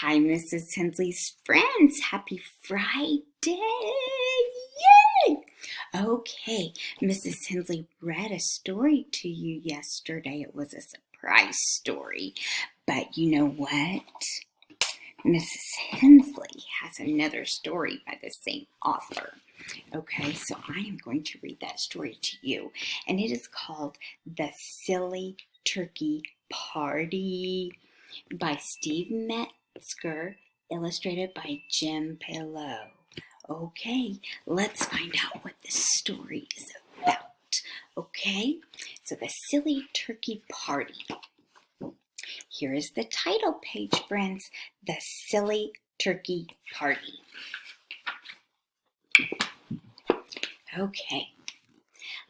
Hi, Mrs. Hensley's friends. Happy Friday. Yay! Okay, Mrs. Hensley read a story to you yesterday. It was a surprise story. But you know what? Mrs. Hensley has another story by the same author. Okay, so I am going to read that story to you. And it is called The Silly Turkey Party by Steve Metzger, illustrated by Jim Pillow. Okay, let's find out what this story is about. Okay, so The Silly Turkey Party. Here is the title page, friends. The Silly Turkey Party. Okay.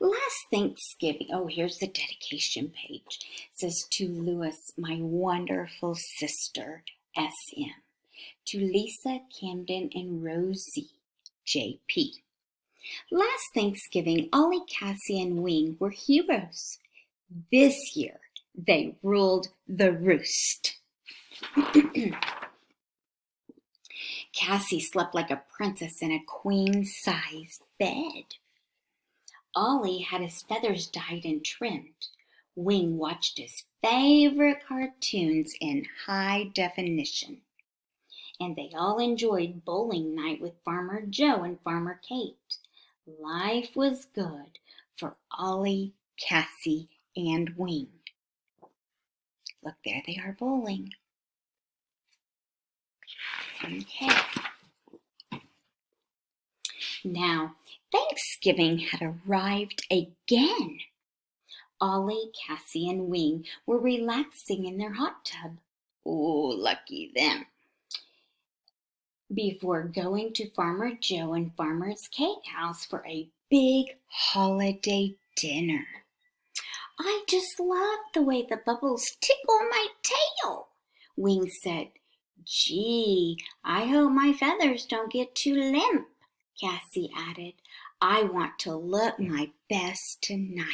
Last Thanksgiving, here's the dedication page. It says, to Louis, my wonderful sister, SM. To Lisa, Camden, and Rosie, JP. Last Thanksgiving, Ollie, Cassie, and Wing were heroes. This year, they ruled the roost. Cassie slept like a princess in a queen-sized bed. Ollie had his feathers dyed and trimmed. Wing watched his favorite cartoons in high definition. And they all enjoyed bowling night with Farmer Joe and Farmer Kate. Life was good for Ollie, Cassie, and Wing. Look, there they are bowling. Okay. Now, Thanksgiving had arrived again. Ollie, Cassie, and Wing were relaxing in their hot tub. Oh, lucky them. Before going to Farmer Joe and Farmer's Cake House for a big holiday dinner. I just love the way the bubbles tickle my tail, Wing said. Gee, I hope my feathers don't get too limp, Cassie added. I want to look my best tonight.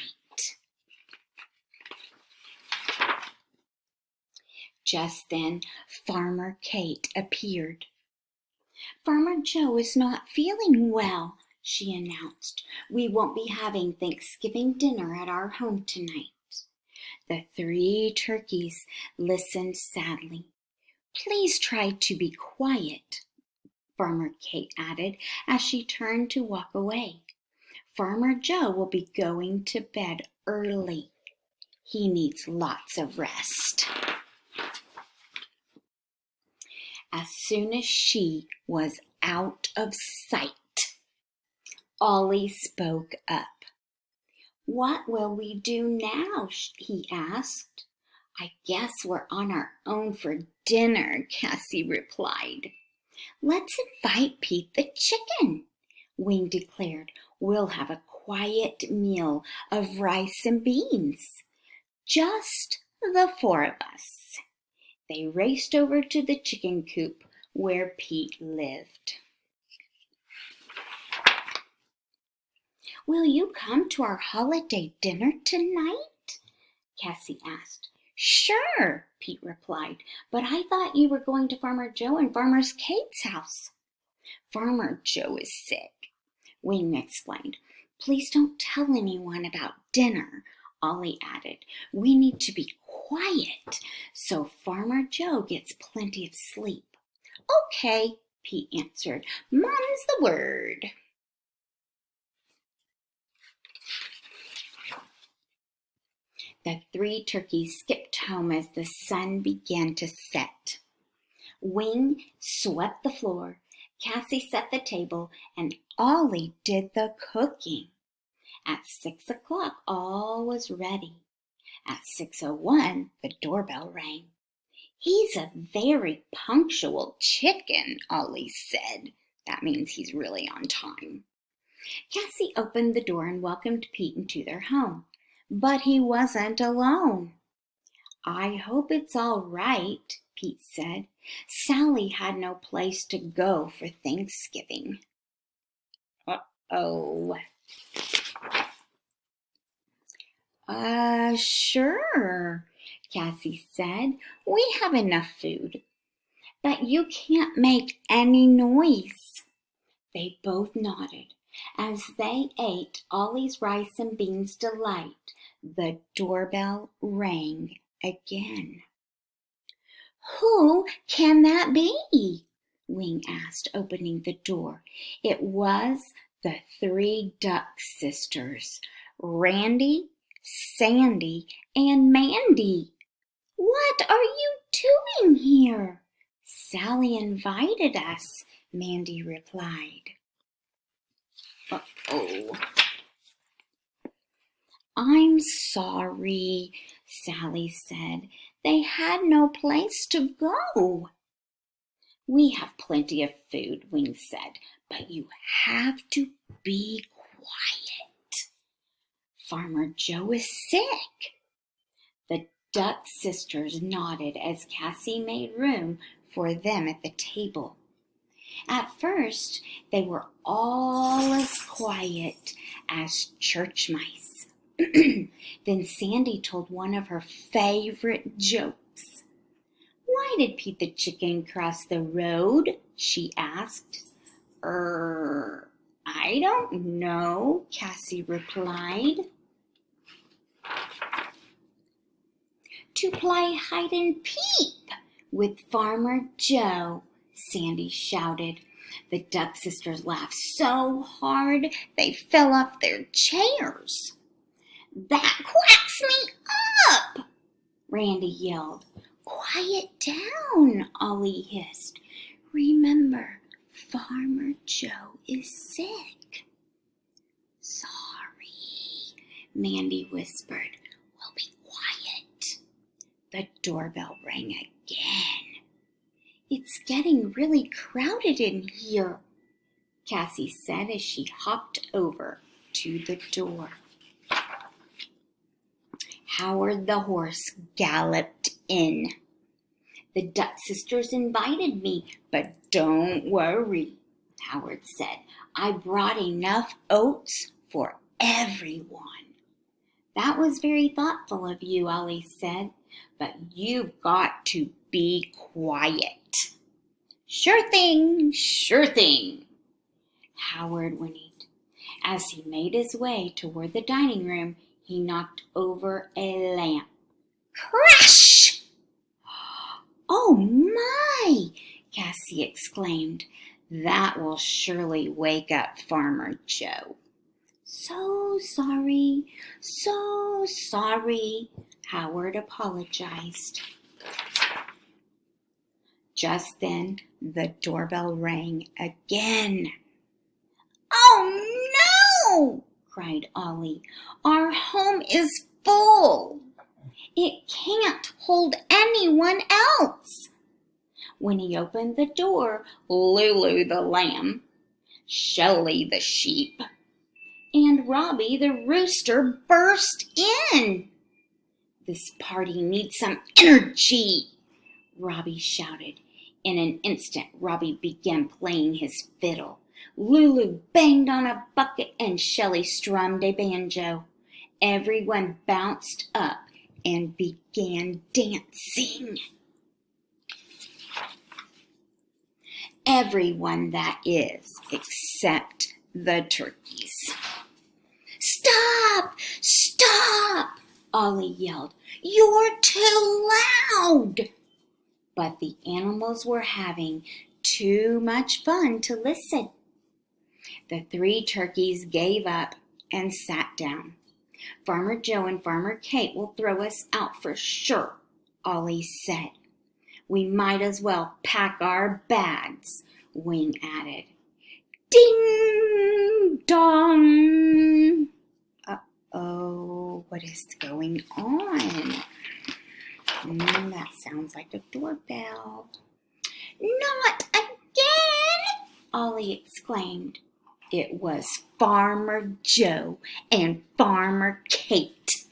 Just then, Farmer Kate appeared. Farmer Joe is not feeling well, she announced. We won't be having Thanksgiving dinner at our home tonight. The three turkeys listened sadly. Please try to be quiet, Farmer Kate added as she turned to walk away. Farmer Joe will be going to bed early. He needs lots of rest. As soon as she was out of sight, Ollie spoke up. What will we do now? He asked. I guess we're on our own for dinner, Cassie replied. Let's invite Pete the chicken, Wing declared. We'll have a quiet meal of rice and beans. Just the four of us. They raced over to the chicken coop where Pete lived. Will you come to our holiday dinner tonight? Cassie asked. Sure, Pete replied, but I thought you were going to Farmer Joe and Farmer Kate's house. Farmer Joe is sick, Wing explained. Please don't tell anyone about dinner, Ollie added. We need to be quiet so Farmer Joe gets plenty of sleep. Okay, Pete answered. Mum's the word. The three turkeys skipped home as the sun began to set. Wing swept the floor, Cassie set the table, and Ollie did the cooking. At 6 o'clock, all was ready. At 6:01, the doorbell rang. He's a very punctual chicken, Ollie said. That means he's really on time. Cassie opened the door and welcomed Pete into their home. But he wasn't alone. I hope it's all right, Pete said. Sally had no place to go for Thanksgiving. Uh-oh. Sure, Cassie said. We have enough food. But you can't make any noise. They both nodded. As they ate Ollie's rice and beans delight, the doorbell rang again. Who can that be? Wing asked, opening the door. It was the three Duck sisters, Randy, Sandy, and Mandy. What are you doing here? Sally invited us, Mandy replied. Uh-oh. I'm sorry, Sally said. They had no place to go. We have plenty of food, Wing said, but you have to be quiet. Farmer Joe is sick. The Duck sisters nodded as Cassie made room for them at the table. At first, they were all as quiet as church mice. Then Sandy told one of her favorite jokes. Why did Pete the chicken cross the road? She asked. I don't know, Cassie replied. To play hide and peek with Farmer Joe, Sandy shouted. The Duck sisters laughed so hard they fell off their chairs. That quacks me up, Randy yelled. Quiet down, Ollie hissed. Remember, Farmer Joe is sick. Sorry, Mandy whispered. We'll be quiet. The doorbell rang again. It's getting really crowded in here, Cassie said as she hopped over to the door. Howard the horse galloped in. The Duck sisters invited me, but don't worry, Howard said. I brought enough oats for everyone. That was very thoughtful of you, Ollie said, but you've got to be quiet. Sure thing, Howard whinnied. As he made his way toward the dining room, he knocked over a lamp. Crash! Oh my! Cassie exclaimed. That will surely wake up Farmer Joe. So sorry, Howard apologized. Just then, the doorbell rang again. Oh no! Cried Ollie. Our home is full. It can't hold anyone else. When he opened the door, Lulu the lamb, Shelly the sheep, and Robbie the rooster burst in. This party needs some energy, Robbie shouted. In an instant, Robbie began playing his fiddle. Lulu banged on a bucket and Shelly strummed a banjo. Everyone bounced up and began dancing. Everyone, that is, except the turkeys. Stop! Stop! Ollie yelled. You're too loud! But the animals were having too much fun to listen. The three turkeys gave up and sat down. Farmer Joe and Farmer Kate will throw us out for sure, Ollie said. We might as well pack our bags, Wing added. Ding dong! Uh-oh, what is going on? That sounds like a doorbell. Not again! Ollie exclaimed. It was Farmer Joe and Farmer Kate.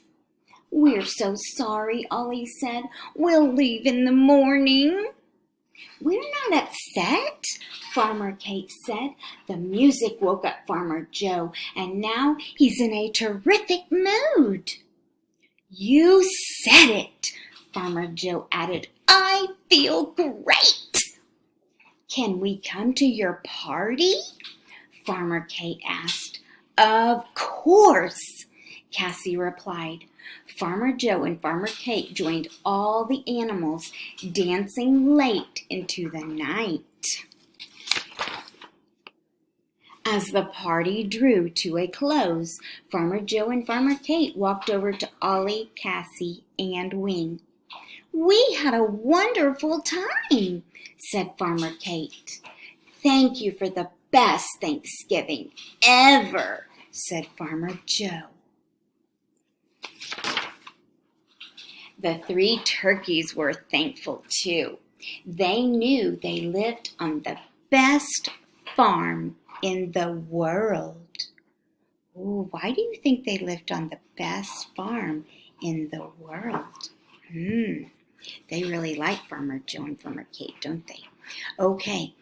We're so sorry, Ollie said. We'll leave in the morning. We're not upset, Farmer Kate said. The music woke up Farmer Joe, and now he's in a terrific mood. You said it, Farmer Joe added. I feel great. Can we come to your party? Farmer Kate asked. Of course, Cassie replied. Farmer Joe and Farmer Kate joined all the animals, dancing late into the night. As the party drew to a close, Farmer Joe and Farmer Kate walked over to Ollie, Cassie, and Wing. We had a wonderful time, said Farmer Kate. Thank you for the best Thanksgiving ever, said Farmer Joe. The 3 turkeys were thankful too. They knew they lived on the best farm in the world. Ooh, why do you think they lived on the best farm in the world? They really like Farmer Joe and Farmer Kate, don't they? Okay,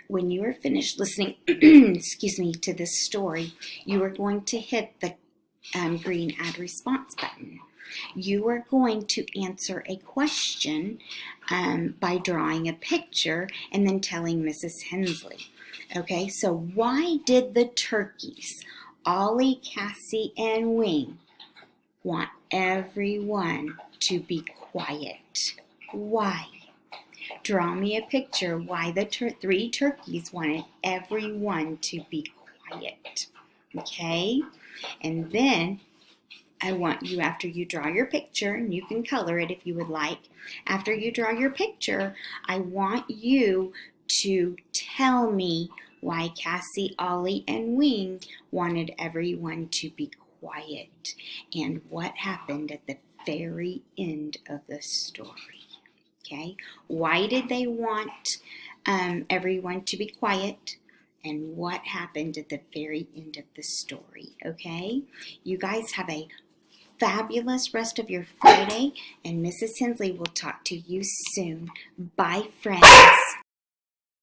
when you are finished listening, to this story, you are going to hit the green add response button. You are going to answer a question by drawing a picture and then telling Mrs. Hensley. Okay, so why did the turkeys, Ollie, Cassie, and Wing, want everyone to be quiet? Why? Draw me a picture why the 3 turkeys wanted everyone to be quiet. Okay, and then I want you, after you draw your picture, and you can color it if you would like, after you draw your picture, I want you to tell me why Cassie, Ollie, and Wing wanted everyone to be quiet and what happened at the very end of the story. Okay, why did they want everyone to be quiet? And what happened at the very end of the story? Okay, you guys have a fabulous rest of your Friday, and Mrs. Hensley will talk to you soon. Bye, friends.